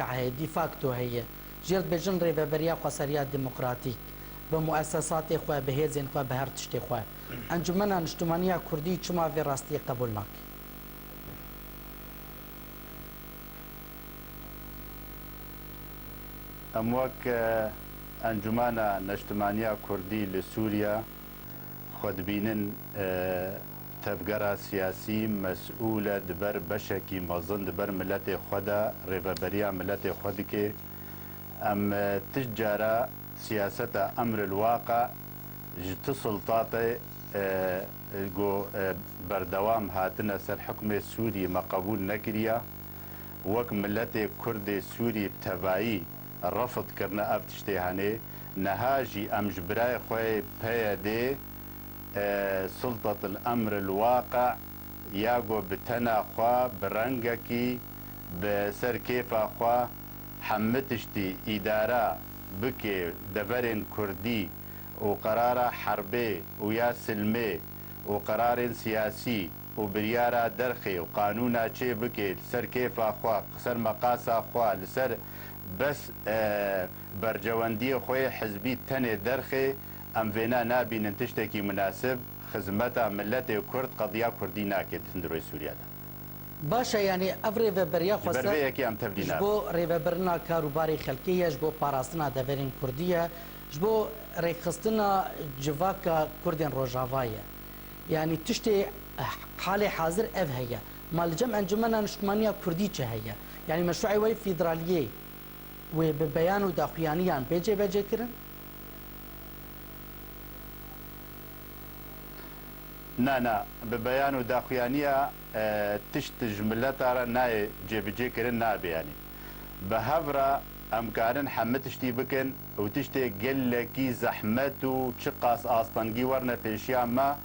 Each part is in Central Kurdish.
هي ديفاكتو هي جرد بجن ريفابريا قصريات ديمقراطيك بمؤسسات اخوة بهيزن اخوة بهرتشت اخوة انجمنا نجتمانية كردي چما في راستي قبول ناك اموك انجمنا نجتمانية كردي لسوريا خود بينن تفجرة سياسي مسؤولة دبر بشكي مظن دبر ملت خدا ريفابريا ملت خدك ام تجارة سياسة امر الواقع جت سلطات جو بردوام هاتنا سر حكم سوري ما قبول نكريا وك ملت كرد سوري بتبعي رفض كرنا افتشتهاني نهاجي ام جبراي خوي بيدي سلطة الأمر الواقع ياغو بتنا خوا برنگكي بسر كيفا خوا حمتشتي إدارة بكي دبرين كردي وقرار حربي ويا سلمي وقرار سياسي وبريارة درخي وقانونا چه بكي سر كيفا خوا سر مقاسا خوا لسر بس برجواندي خوي حزبي تاني درخي ام فينا نابي ننتشتكي مناسب خدمتا ملت كرد قضيه كردي ناكد هندروي سوريا باشا يعني افري فبريا خسر بربيكي ام تبدينا جبو ريفبرنا كاروباري خلقيه جبو باراستنا دفرين كرديه جبو ريخستنا جواكا كردين روجافايا يعني تشتي حالي حاضر اف هي مال جمع انجمنا نشتمانيا كردي هي يعني مشروعي وي فيدراليه وببيان وداخيانيان بيجي كرن نا ببيان وداخيانية تشت جملتها ناي جيبجي كرن نابي يعني بهفرة ام كارن حمتشتي بكن وتشتي قلكي زحمتو تشقاس آستانجي ورنا بيشيا ما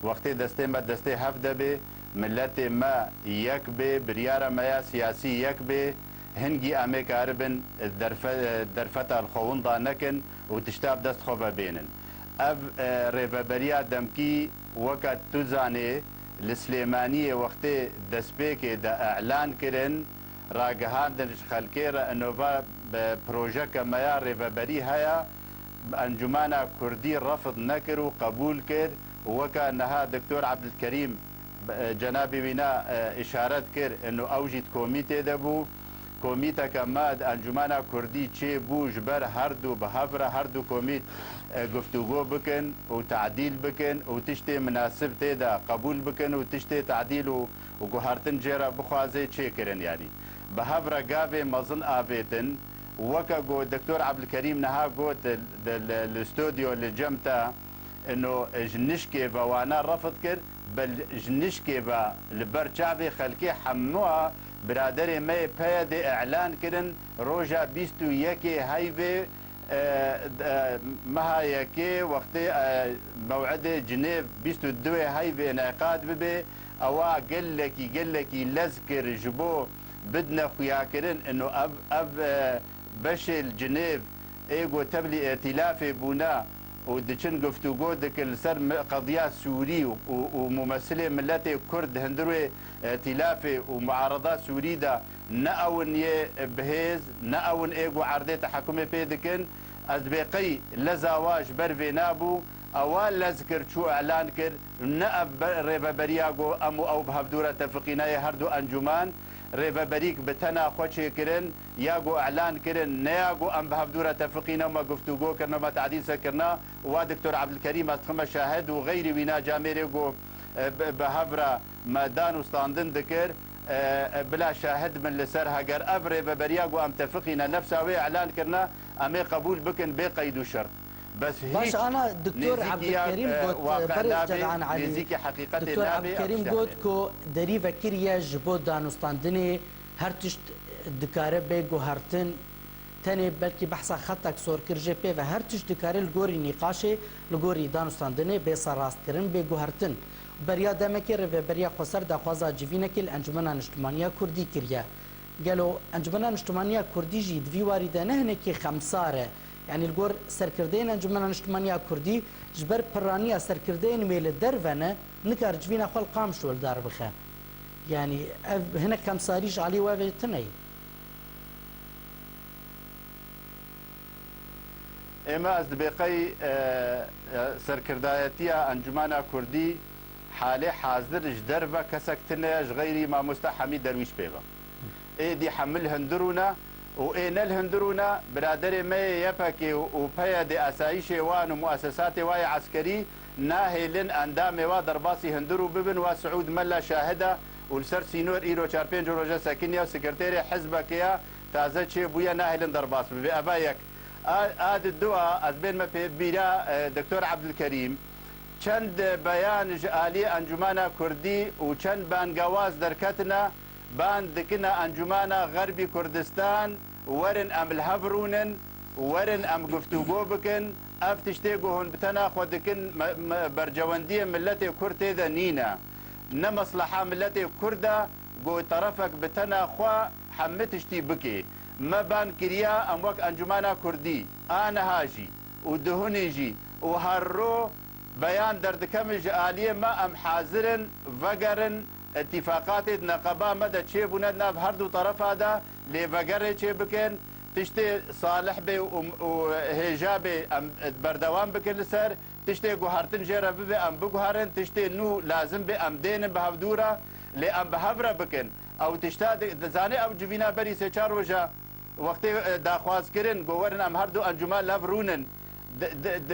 وقتي دستي ما دستي هفده بي ملتي ما يكبي بريارة ما سياسي يكبي هنجي امي كاربن درفتا الخووندا نكن وتشتاب دست خوبا بينن اف ريفابريا دمكي وقت تزاني السليمانية وقتي دسبيكي دا اعلان كرن راقهان دنش خلقيرا انوفا بروجيكا مايا ريفابري هيا انجمانا كردي رفض نكر وقبول كر وكا انها دكتور عبد الكريم جنابي بنا اشارت كر انه اوجد كوميتي دبو كوميتا كماد انجمانا كردي تشي بو جبر هردو بهفرة هردو كوميت گفتگو بكن وتعديل بكن وتشتي مناسب تيدا قبول بكن وتشتي تعديل وقهرتن جيرا بخوازي تشي كرن يعني بهفرة قافي مظن آفيتن وكا قو دكتور عبد الكريم نها قوت الاستوديو اللي جمتا انه جنشكي وانا رفض كر بل جنشكي البرشابي خلقي حموها برادري مي بيدي اعلان كرن روجا بيستو يكي هايفي مها يكي وقت موعد جنيف بيستو دوي هايفي انعقاد ببي اوا قل لكي لذكر جبو بدنا خويا كرن انه اب بشل جنيف ايغو تبلي ائتلافي بونا ودشن گفتگو دكل سر قضيه سوري وممثلي ملتي كرد هندروي ائتلافي ومعارضات سوري دا ناون بهيز ناون ايغو عرضه تحكمي بيدكن ازبيقي لزواج برفي نابو اوال لذكر شو اعلان كر نأب ريفابرياغو امو او بهبدوره تفقيناي هردو انجمان ريفابريك بتنا خوشي كرن ياغو اعلان كرن نياغو ام بهبدوره تفقينا ما گفتگو كرنا ما تعديل سكرنا ودكتور عبد الكريم استخما شاهد وغيري وينا جاميريغو بهبره مدان وستاندن ذكر بلا شاهد من لسر هاجر افري ببرياغو ام تفقينا نفسه اعلان كرنا امي قبول بكن بقيد شرط بس باش انا دكتور عبد الكريم قلت برز جدعان علي دكتور عبد الكريم قلت كو دريفه كريا جبو دانستاندني هرتشت دكاره بيغو هرتن تاني بلكي بحثا خطك صور كرجي بي هرتشت دكاره الغوري نقاشي الغوري دانستاندني بيسا راست كرن بيغو هرتن بريا دمكي بريا خسر دخوازا جيفينكي الانجمن اجتماعيه كردي كريا قالوا انجمن اجتماعيه كردي جي دوي وارده نهنكي خمساره يعني الجور سركردين انجمن اجتماعيه كردي جبر برانيه سركردين ميل درفنه نكر جفينا خل قامش والدار بخا يعني هنا كم صاريش علي وابتني اما از بقي سركردايتيا انجمانا كردي حالي حاضر جدربا كسكتنا غيري ما مستحمي درويش بيبا اي دي حمل هندرونا وإن الهندرونا برادر ما يبكي وبيا دي أسايش وان ومؤسسات واي عسكري ناهلن أندام ودرباسي هندرو ببن وسعود ملا شاهدة والسر سينور إيرو شاربين جروجا ساكنيا وسكرتيري حزبك يا تازه شي بويا ناهلن درباس بأبايك آد الدعاء أزبين ما بيرا دكتور عبد الكريم چند بيان جالي أنجمانا كردي وچند بانقواز دركتنا بان دكنا أنجمانا غربي كردستان ورن أم الهفرونن ورن أم قفتوغو بكن أفتشتيقو هن بتنا خودكن برجواندية ملتي كرتي ذا نينا نمصلحة ملتي كردا قو طرفك بتنا خوا حمتشتي بكي ما بان كريا أم وك أنجمانا كردي أنا هاجي ودهونيجي وهرو بيان دردكمج آلية ما أم حاضرن وقرن اتفاقات نقابة مدى تشيب وندنا بهردو طرف هذا لفقر تشيب بكن تشتي صالح بي وهجابي ام بردوان بكن لسر تشتي قهارتن جيرا ببي ام بقهارن تشتي نو لازم بي ام دين بهفدورة لي ام بهفرة بكن او تشتا زاني او جبينا بري سيچار وجا وقت داخواز كرن قوارن ام هردو انجمال لافرونن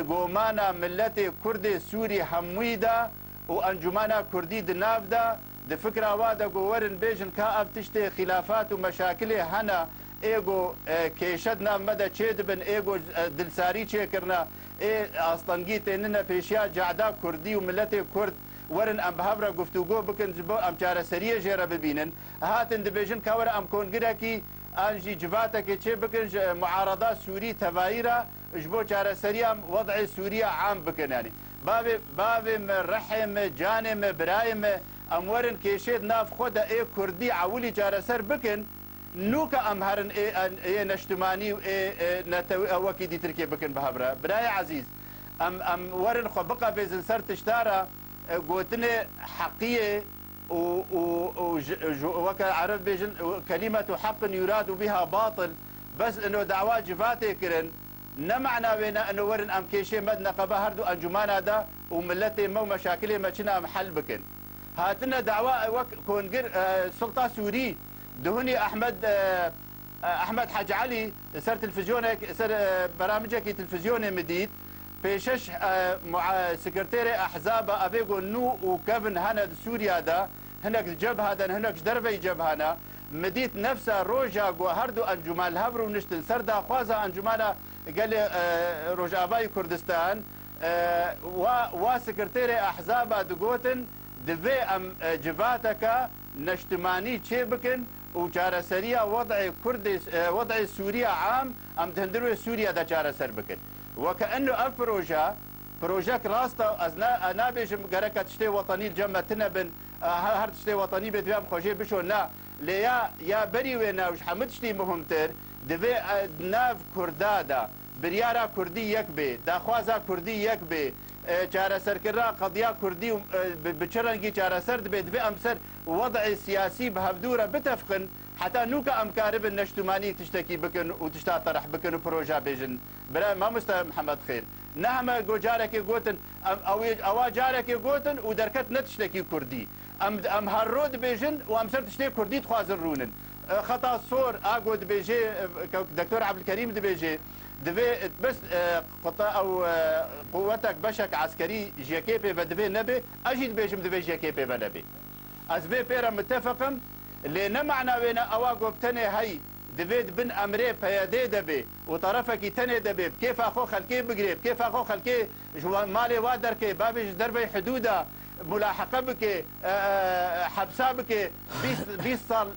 قومانا ملتي كردي سوري حمويدا وانجمانا كردي دناف دا د فكره واده قورن بيجن كاب تشتي خلافات ومشاكل هنا ايجو كيشدنا مدى تشيدبن ايجو دلساري تشيكرنا اي اصطنقيت اننا فيشيا جعدا كردي وملتي كرد ورن ام بهبره گفتگو بكن جبو ام چاره سريه جيره ببينن هاتن دبيجن كاور ام كونغراكي انجي جباتك تشي بكن معارضات سوري تبايره جبو چاره سريه وضع سوريا عام بكن يعني بابي من رحم جانم برايم امورن كيشيد ناف خدا اي كردي عولي جارسر بكن نوكا امهرن اي نشتماني اي نتوي وكي دي تركي بكن بهبره براي عزيز ام ورن خو بقى بيزن سر تشتارا قوتني حقيه وكا عرب بيجن كلمه حق يراد بها باطل بس انه دعوات جفاتي كرن نمعنا بين انه ورن ام كيشي مدنا قبا هردو انجمان هذا وملتي مو مشاكلي ما كنا محل بكن هاتنا دعوة كونجر سلطة سوري دهوني احمد حاج علي سر تلفزيونك سر برامجك تلفزيوني مديد بيشش مع سكرتيري احزاب ابيغو نو وكفن هنا سوريا دا هناك الجبهه دا هناك دربي جبهنا مديت نفسها روجا هردو انجمان هبرو ونشتن سردا خوازا انجمانا قال لي روجاباي كردستان وسكرتيري احزاب دقوتن دفي ام جباتك نشتماني تشيبكن وجارة سريع وضع كردي وضع سوريا عام ام تهندرو سوريا دا جارة سربكن وكأنه اف بروجاك راستا انا بيجم قركة تشتي وطني الجمع تنبن هر تشتي وطني بدوام خوشي بشو نا ليا يا بري وينا وش حمد تشتي مهمتر دفي ناف كردادا بريارا كردي يكبي داخوازا كردي يكبي چاره سرکرا قضیه کردی بچرنگی چاره سرد بید به امسر وضع سیاسی بهبدوره بتفقن حتى نوكا امكارب النشتماني تشتكي بكن وتشتا طرح بكن وبروجا بيجن برا ما مست محمد خير نعم جو جارك يقوتن او جارك يقوتن ودركت نتشتكي كردي ام هالرود بيجن وامسر تشتكي كردي تخوازن رونن خطا صور اقعد بيجي دكتور عبد الكريم دبيجي دبي بس قطاع او قوتك بشك عسكري جيكيبي بدبي نبي اجي بيجم دبي جيكيبي بنبي ازبي بيرا متفقم اللي نمعنا وين اواقو بتني هي دبيت بن امري بيادي دبي وطرفك تني دبي كيف اخو خلكي بقريب كيف اخو خلكي مالي وادركي بابي دربي حدوده ملاحقه بك حبسه بك 20 صال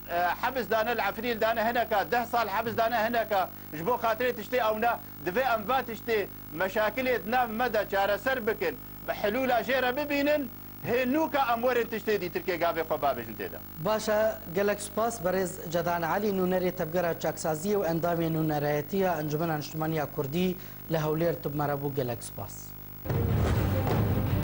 حبس دانا العفريل دانا هناك 10 صال حبس دانا هناك جبو خاطري تشتي او نا دفي انفات تشتي مشاكل دنام مدى جار سر بكن بحلول جيره ببينن هنوكا امور تشتي دي تركي قابي قبابش انتدا باشا قالك سباس برز جدان علي نونري تبقرة چاكسازية واندامي نونريتية انجمن انشتمانية كردي لهولير تب مرابو قالك سباس